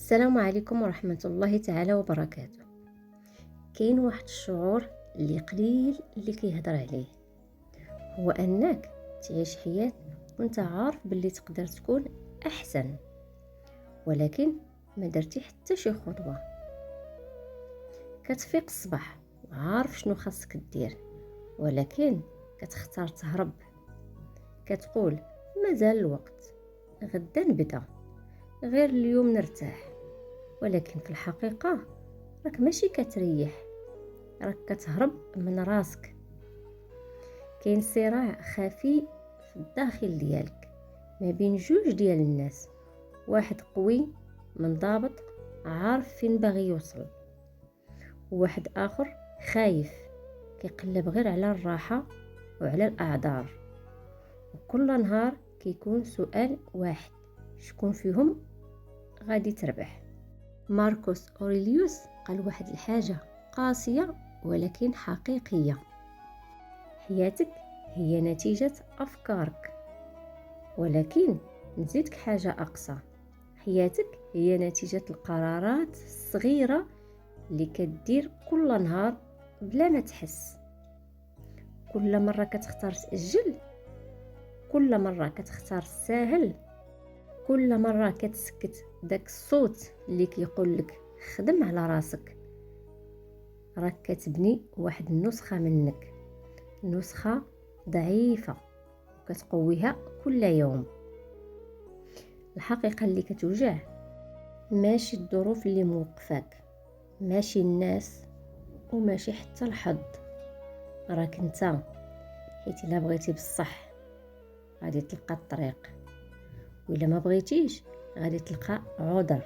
السلام عليكم ورحمة الله تعالى وبركاته. كاين واحد الشعور اللي قليل اللي كيهضر عليه، هو انك تعيش حياة وانت عارف باللي تقدر تكون احسن، ولكن ما درتي حتى شي خطوة. كتفيق الصباح وعارف شنو خاصك دير، ولكن كتختار تهرب. كتقول مازال الوقت، غدا نبدا، غير اليوم نرتاح. ولكن في الحقيقة راك ماشي كتريح، راك كتهرب من راسك. كاين صراع خفي في الداخل ديالك ما بين جوج ديال الناس، واحد قوي منضبط عارف فين باغي يوصل، وواحد اخر خايف كيقلب غير على الراحة وعلى الاعذار. وكل نهار كيكون سؤال واحد: شكون فيهم غادي تربح؟ ماركوس أوريليوس قال واحد الحاجة قاسية ولكن حقيقية: حياتك هي نتيجة أفكارك. ولكن نزيدك حاجة أقصى: حياتك هي نتيجة القرارات الصغيرة اللي كدير كل نهار بلا ما تحس. كل مرة كتختار تأجل، كل مرة كتختار الساهل، كل مرة كتسكت داك الصوت اللي كيقول لك خدم على راسك، راك كتبني واحد النسخة منك، نسخة ضعيفة وكتقويها كل يوم. الحقيقة اللي كتوجع ماشي الظروف اللي موقفاك، ماشي الناس، وماشي حتى الحظ، راك انت. حيت الا بغيتي بصح غادي تلقى الطريق، وإلا ما بغيتيش غادي تلقى عذر.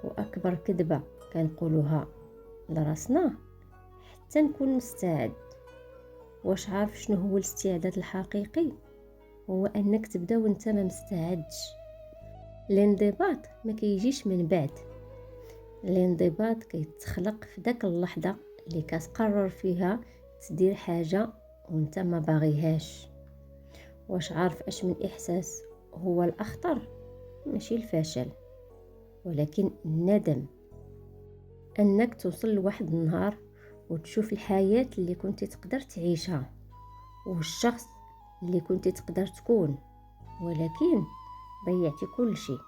واكبر كذبه كنقولوها لراسنا حتى نكون مستعد. واش عارف شنو هو الاستعداد الحقيقي؟ هو انك تبدا وانت ما مستعدش. الانضباط ما كيجيش من بعد، الانضباط كيتخلق في داك اللحظه اللي كتقرر فيها تدير حاجه وانت ما باغيهاش. واش عارف اش من احساس هو الاخطر؟ ماشي الفشل، ولكن الندم. انك توصل لواحد النهار وتشوف الحياة اللي كنت تقدر تعيشها والشخص اللي كنت تقدر تكون، ولكن ضيعتي كل شيء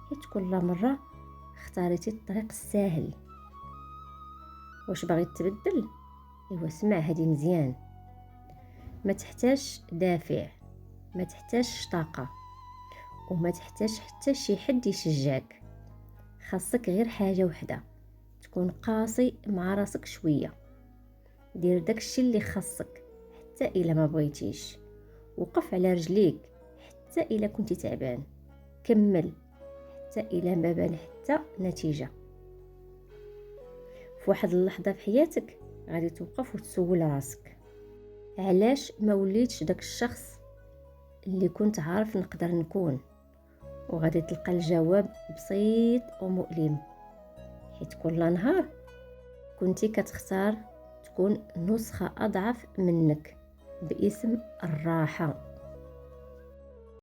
حيت كل مرة اختاريتي الطريق السهل. واش باغي تبدل؟ ايوا اسمع هادي مزيان: ما تحتاج دافع، ما تحتاج طاقة، وما تحتاج حتى شي حد يشجعك. خاصك غير حاجة وحدة: تكون قاسي مع راسك شوية. دير داكشي اللي خاصك حتى الا ما بغيتيش. وقف على رجليك حتى الا كنتي تعبان. كمل حتى الا ما بان حتى نتيجة. في واحد اللحظة في حياتك غادي توقف وتسول راسك: علاش ما وليتش داك الشخص اللي كنت عارف نقدر نكون؟ وغادي تلقى الجواب بسيط ومؤلم: حيت كل نهار كنتي كتختار تكون نسخة أضعف منك باسم الراحة.